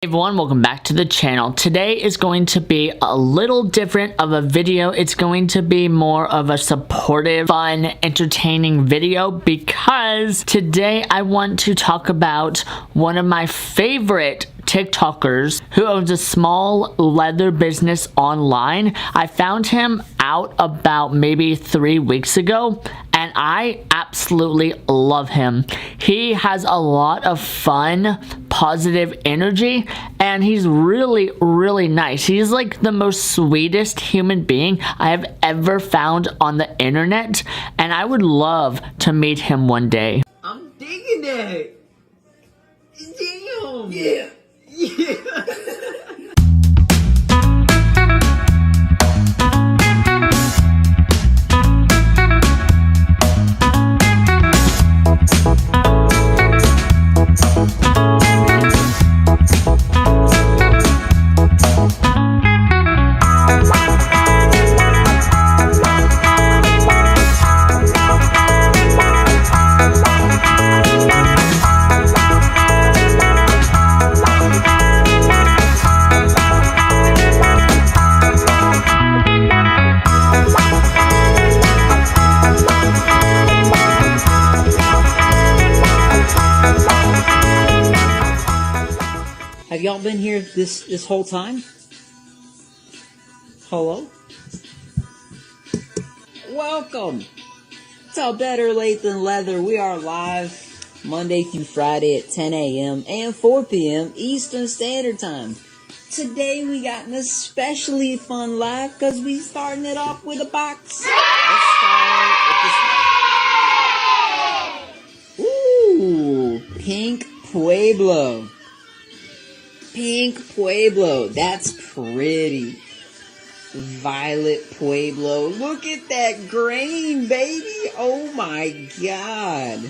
Hey everyone, welcome back to the channel. Today is going to be a little different of a video. It's going to be more of a supportive, fun, entertaining video because today I want to talk about one of my favorite TikTokers who owns a small leather business online. I found him out about maybe 3 weeks ago and I absolutely love him. He has a lot of fun, positive energy, and he's really nice. He's like the most sweetest human being I have ever found on the internet, and I would love to meet him one day. I'm digging that. Damn. Yeah. Have y'all been here this whole time? Hello? Welcome to Better Late Than Leather. We are live Monday through Friday at 10 a.m. and 4 p.m. Eastern Standard Time. Today we got an especially fun live because we starting it off with a box. Let's start with this. Ooh, Pink Pueblo. Pink Pueblo, that's pretty. Violet Pueblo, look at that grain, baby. Oh my god.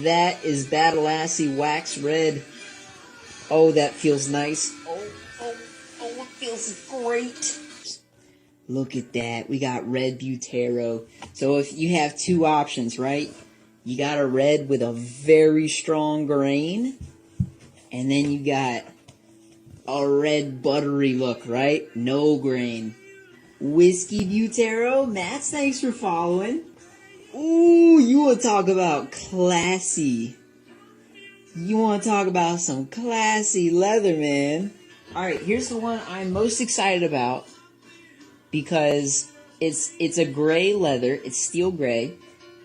That is Battle Lassie Wax Red. Oh, that feels nice. Oh, it feels great. Look at that, we got Red Butero. So if you have two options, right? You got a red with a very strong grain. And then you got a red buttery look, right? No grain. Whiskey Butero. Matt, thanks for following. Ooh, you want to talk about classy. You want to talk about some classy leather, man. Alright, here's the one I'm most excited about. Because it's a gray leather. It's steel gray.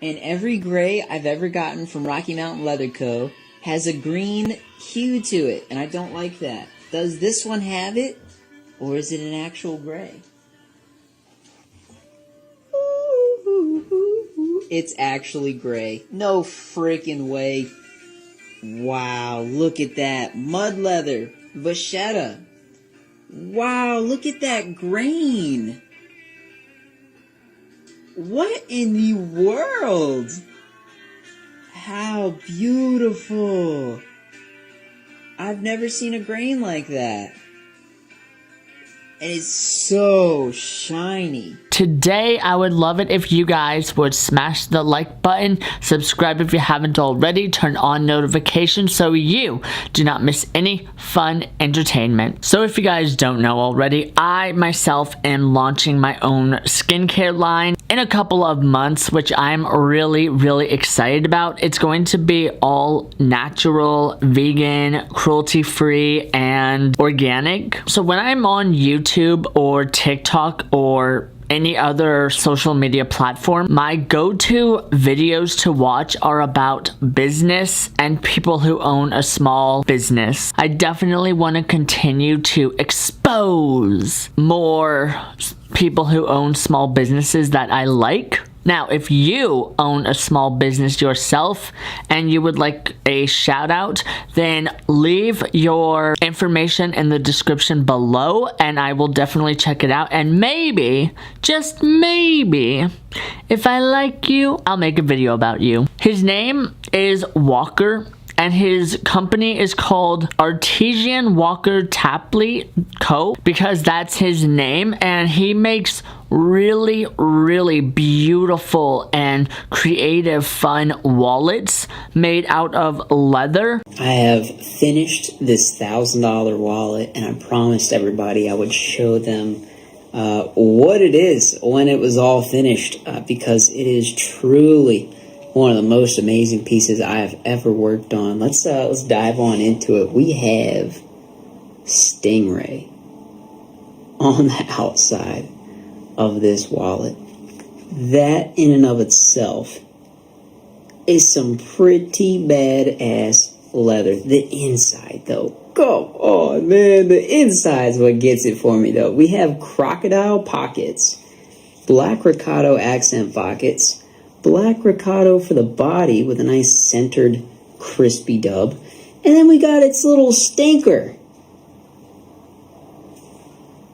And every gray I've ever gotten from Rocky Mountain Leather Co. has a green hue to it, and I don't like that. Does this one have it, or is it an actual gray? It's actually gray. No freaking way. Wow, look at that. Mud leather. Vachetta. Wow, look at that grain. What in the world? How beautiful. I've never seen a grain like that. And it's so shiny. Today, I would love it if you guys would smash the like button, subscribe if you haven't already, turn on notifications so you do not miss any fun entertainment. So if you guys don't know already, I myself am launching my own skincare line in a couple of months, which I'm really excited about. It's going to be all natural, vegan, cruelty-free, and organic. So when I'm on YouTube or TikTok or any other social media platform, my go-to videos to watch are about business and people who own a small business. I definitely want to continue to expose more people who own small businesses that I like. Now, if you own a small business yourself and you would like a shout out, then leave your information in the description below and I will definitely check it out. And maybe, just maybe, if I like you, I'll make a video about you. His name is Walker and his company is called Artisan Walker Tapley Co. because that's his name, and he makes really beautiful and creative, fun wallets made out of leather. I have finished this $1,000 wallet, and I promised everybody I would show them what it is when it was all finished, because it is truly one of the most amazing pieces I have ever worked on. Let's dive on into it. We have Stingray on the outside of this wallet. That in and of itself is some pretty badass leather. The inside, though, come on, man, the inside's what gets it for me, though. We have crocodile pockets, black Riccardo accent pockets, black Riccardo for the body with a nice centered crispy dub, and then we got its little stinker.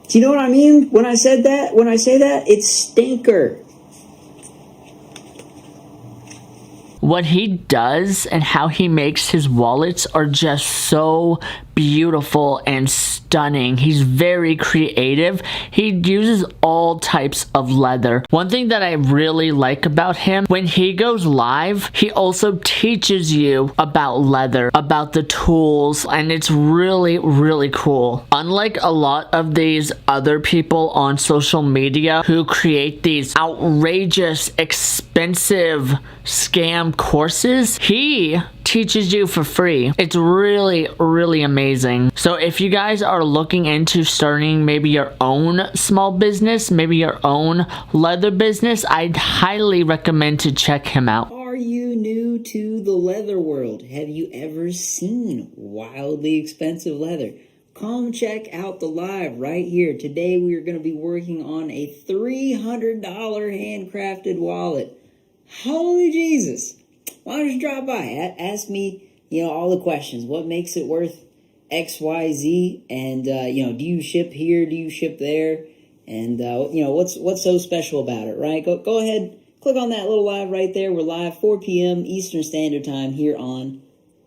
Do you know what I mean when I said that? When I say that, it's stinker. What he does and how he makes his wallets are just so beautiful and stunning. He's very creative. He uses all types of leather. One thing that I really like about him, when he goes live, he also teaches you about leather, about the tools, and it's really cool. Unlike a lot of these other people on social media who create these outrageous, expensive scam courses, he teaches you for free. It's really amazing. So if you guys are looking into starting maybe your own small business, maybe your own leather business, I'd highly recommend to check him out. Are you new to the leather world? Have you ever seen wildly expensive leather? Come check out the live right here. Today we are going to be working on a $300 handcrafted wallet. Holy Jesus. Why don't you drop by? Ask me, all the questions. What makes it worth X, Y, Z? And, do you ship here? Do you ship there? And, what's so special about it, right? Go ahead, click on that little live right there. We're live 4 p.m. Eastern Standard Time here on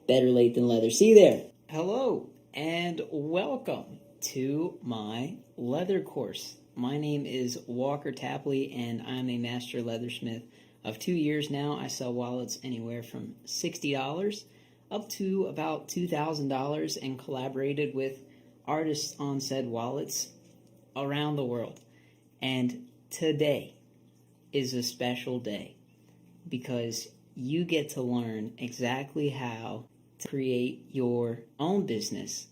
Better Late Than Leather. See you there. Hello, and welcome to my leather course. My name is Walker Tapley, and I'm a master leathersmith of 2 years now. I sell wallets anywhere from $60 up to about $2,000 and collaborated with artists on said wallets around the world. And today is a special day because you get to learn exactly how to create your own business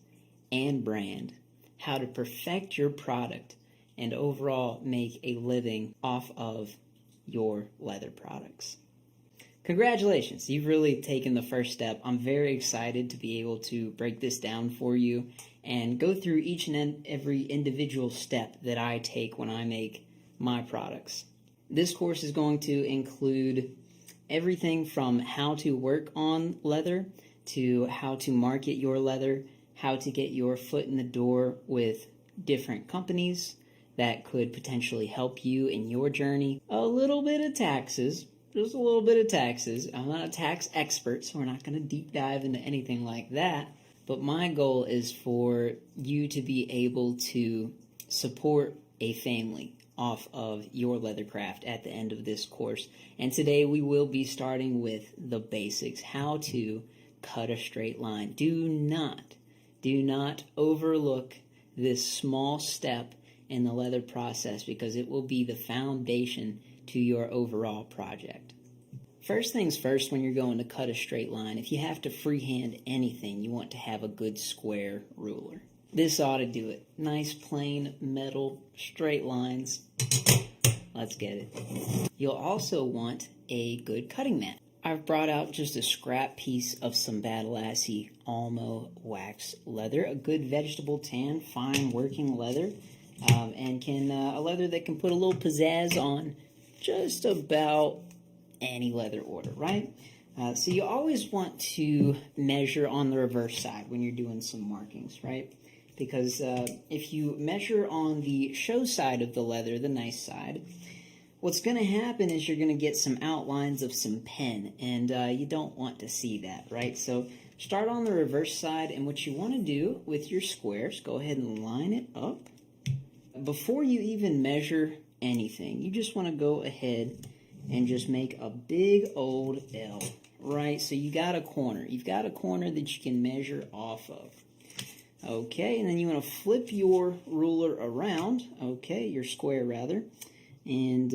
and brand, how to perfect your product, and overall make a living off of your leather products. Congratulations, you've really taken the first step. I'm very excited to be able to break this down for you and go through each and every individual step that I take when I make my products. This course is going to include everything from how to work on leather to how to market your leather, how to get your foot in the door with different companies that could potentially help you in your journey. A little bit of taxes, just a little bit of taxes. I'm not a tax expert, so we're not going to deep dive into anything like that. But my goal is for you to be able to support a family off of your leather craft at the end of this course. And today we will be starting with the basics, how to cut a straight line. Do not overlook this small step in the leather process because it will be the foundation to your overall project. First things first, when you're going to cut a straight line, if you have to freehand anything, you want to have a good square ruler. This ought to do it. Nice plain metal straight lines. Let's get it. You'll also want a good cutting mat. I've brought out just a scrap piece of some Badalassi Almo wax leather, a good vegetable tan, fine working leather. And a leather that can put a little pizzazz on just about any leather order, right? So you always want to measure on the reverse side when you're doing some markings, right? Because if you measure on the show side of the leather, the nice side, what's going to happen is you're going to get some outlines of some pen, and you don't want to see that, right? So start on the reverse side, and what you want to do with your squares, go ahead and line it up. Before you even measure anything. You just want to go ahead and just make a big old L, right? So you got a corner. You've got a corner that you can measure off of. Okay, and then you want to flip your ruler around, okay, your square rather, and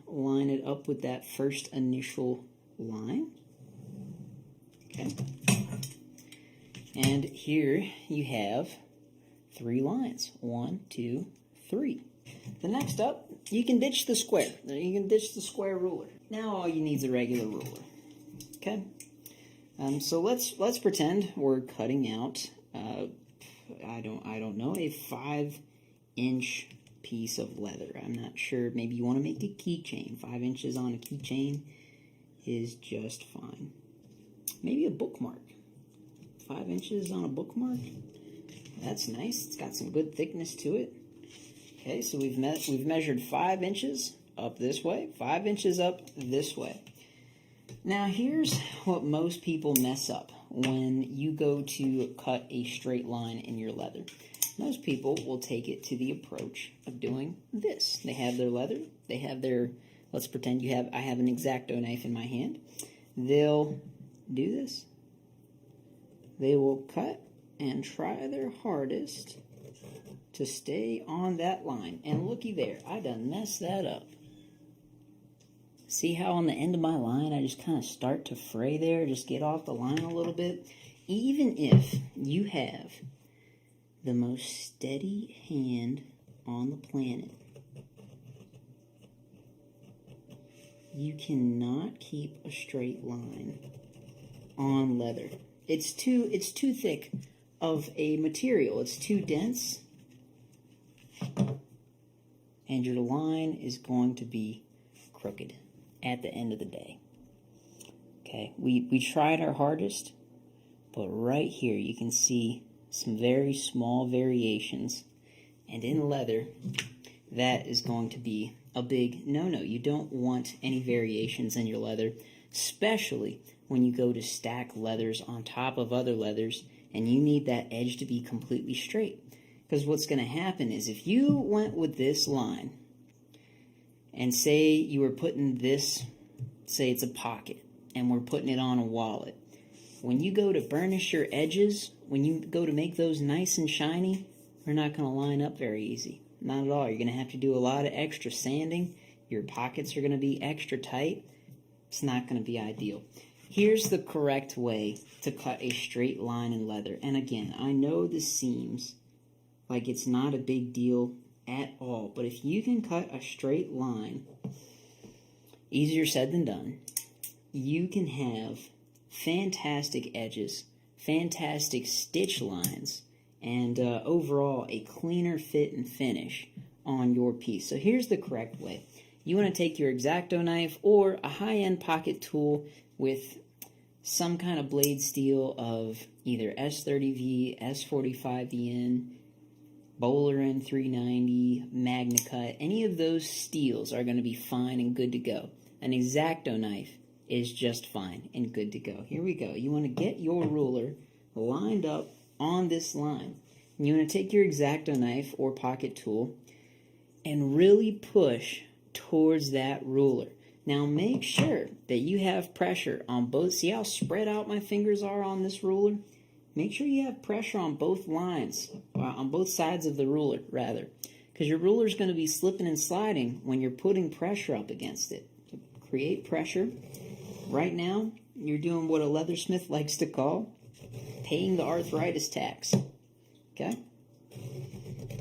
line it up with that first initial line. Okay. And here you have 3 lines. 1, 2, 3. The next up, you can ditch the square. You can ditch the square ruler. Now all you need is a regular ruler. Okay. So let's pretend we're cutting out I don't know, a 5-inch piece of leather. I'm not sure. Maybe you want to make a keychain. 5 inches on a keychain is just fine. Maybe a bookmark. 5 inches on a bookmark. That's nice. It's got some good thickness to it. Okay, so we've measured 5 inches up this way, 5 inches up this way. Now here's what most people mess up when you go to cut a straight line in your leather. Most people will take it to the approach of doing this. They have their leather, they have their, let's pretend I have an X-Acto knife in my hand. They'll do this. They will cut and try their hardest to stay on that line. And looky there, I done messed that up. See how on the end of my line I just kind of start to fray there, just get off the line a little bit? Even if you have the most steady hand on the planet, you cannot keep a straight line on leather. It's too thick of a material. It's too dense. And your line is going to be crooked at the end of the day. Okay, we tried our hardest, but right here you can see some very small variations, and in leather that is going to be a big no-no. You don't want any variations in your leather, especially when you go to stack leathers on top of other leathers and you need that edge to be completely straight. Because what's going to happen is if you went with this line and say you were putting this, say it's a pocket, and we're putting it on a wallet. When you go to burnish your edges, when you go to make those nice and shiny, they're not going to line up very easy. Not at all. You're going to have to do a lot of extra sanding. Your pockets are going to be extra tight. It's not going to be ideal. Here's the correct way to cut a straight line in leather. And again, I know this seems like it's not a big deal at all, but if you can cut a straight line, easier said than done, you can have fantastic edges, fantastic stitch lines, and overall a cleaner fit and finish on your piece. So here's the correct way. You want to take your X-Acto knife or a high-end pocket tool with some kind of blade steel of either S30V, S45VN, Bowlerin 390, Magna Cut. Any of those steels are going to be fine and good to go. An X-Acto knife is just fine and good to go. Here we go. You want to get your ruler lined up on this line. And you want to take your X-Acto knife or pocket tool and really push towards that ruler. Now make sure that you have pressure on both. See how spread out my fingers are on this ruler? Make sure you have pressure on both lines, on both sides of the ruler, rather, because your ruler is going to be slipping and sliding when you're putting pressure up against it. So create pressure. Right now, you're doing what a leathersmith likes to call paying the arthritis tax. Okay?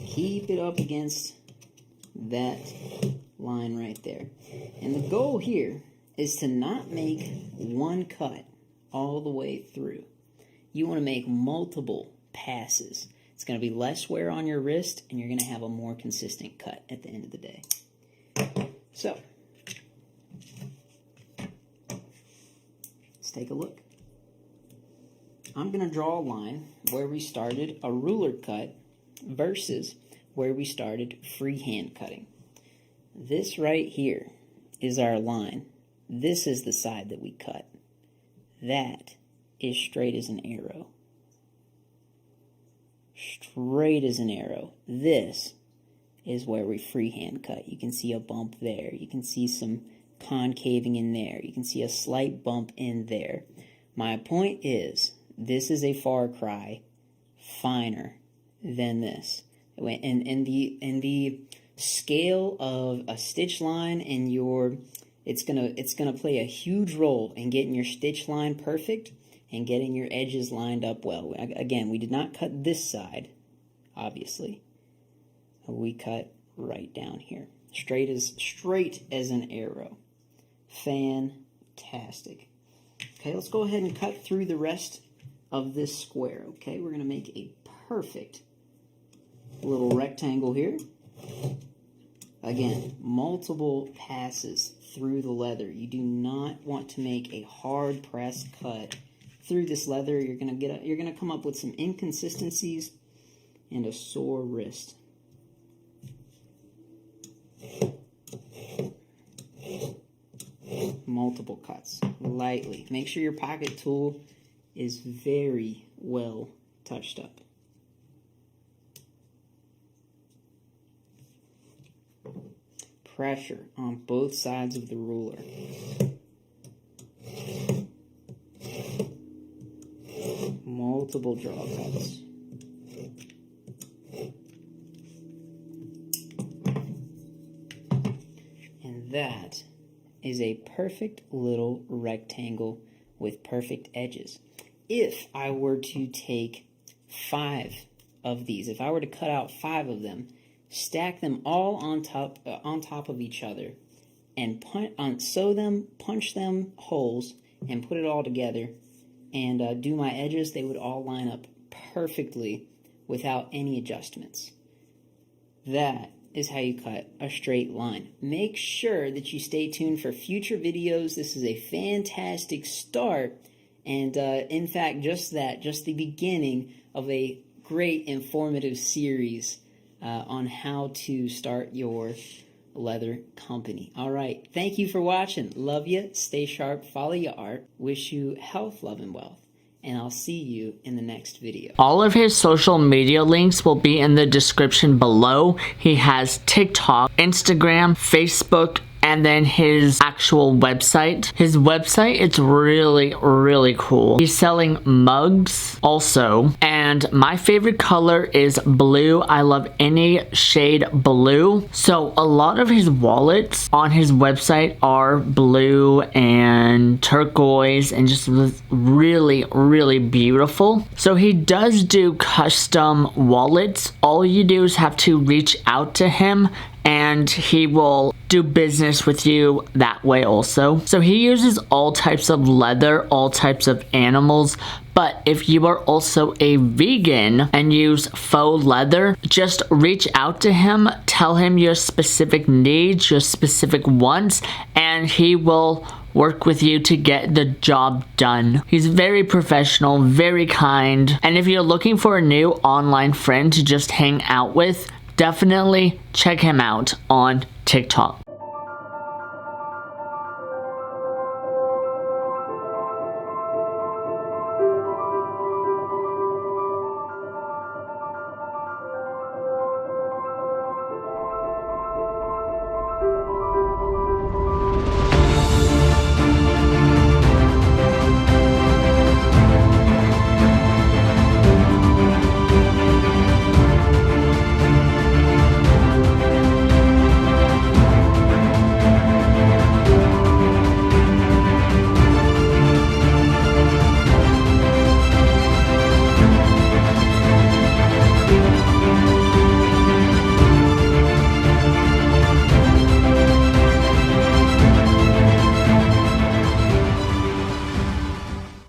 Keep it up against that line right there. And the goal here is to not make one cut all the way through. You want to make multiple passes. It's going to be less wear on your wrist, and you're going to have a more consistent cut at the end of the day. So, let's take a look. I'm going to draw a line where we started a ruler cut versus where we started freehand cutting. This right here is our line. This is the side that we cut. That is straight as an arrow. Straight as an arrow. This is where we freehand cut. You can see a bump there. You can see some concaving in there. You can see a slight bump in there. My point is, this is a far cry finer than this. And the scale of a stitch line and it's gonna play a huge role in getting your stitch line perfect and getting your edges lined up well. Again, we did not cut this side, obviously. We cut right down here, straight as an arrow. Fantastic. Okay, let's go ahead and cut through the rest of this square. Okay, we're gonna make a perfect little rectangle here. Again, multiple passes through the leather. You do not want to make a hard press cut through this leather. You're gonna come up with some inconsistencies and a sore wrist. Multiple cuts, lightly. Make sure your pocket tool is very well touched up. Pressure on both sides of the ruler. Multiple draw cuts. And that is a perfect little rectangle with perfect edges. If I were to take 5 of these, if I were to cut out 5 of them, stack them all on top of each other, and sew them, punch them holes, and put it all together, and do my edges, they would all line up perfectly without any adjustments. That is how you cut a straight line. Make sure that you stay tuned for future videos. This is a fantastic start, and in fact, just the beginning of a great informative series on how to start your leather company. All right, thank you for watching. Love you. Stay sharp. Follow your art. Wish you health, love, and wealth. And I'll see you in the next video. All of his social media links will be in the description below. He has TikTok, Instagram, Facebook, and then his actual website. His website, it's really, really cool. He's selling mugs also, and my favorite color is blue. I love any shade blue. So a lot of his wallets on his website are blue and turquoise and just really, really beautiful. So he does do custom wallets. All you do is have to reach out to him and he will do business with you that way also. So he uses all types of leather, all types of animals, but if you are also a vegan and use faux leather, just reach out to him, tell him your specific needs, your specific wants, and he will work with you to get the job done. He's very professional, very kind, and if you're looking for a new online friend to just hang out with, definitely check him out on TikTok.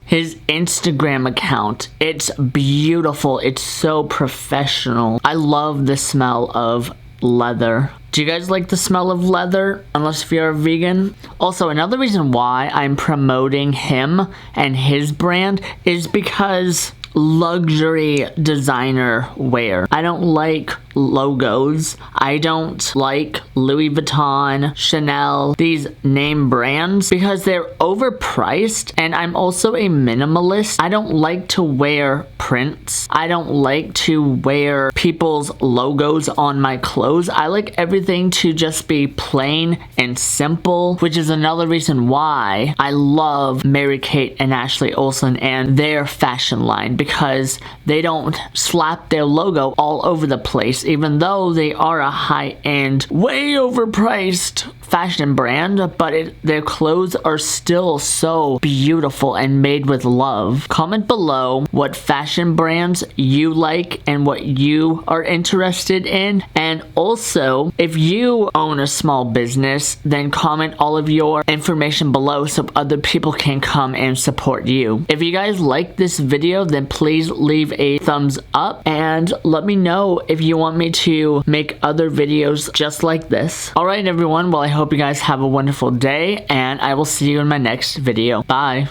His Instagram account, it's beautiful. It's so professional. I love the smell of leather. Do you guys like the smell of leather? Unless if you're a vegan. Also, another reason why I'm promoting him and his brand is because luxury designer wear. I don't like logos. I don't like Louis Vuitton, Chanel, these name brands because they're overpriced, and I'm also a minimalist. I don't like to wear prints. I don't like to wear people's logos on my clothes. I like everything to just be plain and simple, which is another reason why I love Mary-Kate and Ashley Olsen and their fashion line, because they don't slap their logo all over the place, even though they are a high-end, way overpriced fashion brand, but their clothes are still so beautiful and made with love. Comment below what fashion brands you like and what you are interested in, and also if you own a small business, then comment all of your information below so other people can come and support you. If you guys like this video, then please leave a thumbs up and let me know if you want me to make other videos just like this. Alright everyone, well I hope you guys have a wonderful day, and I will see you in my next video. Bye!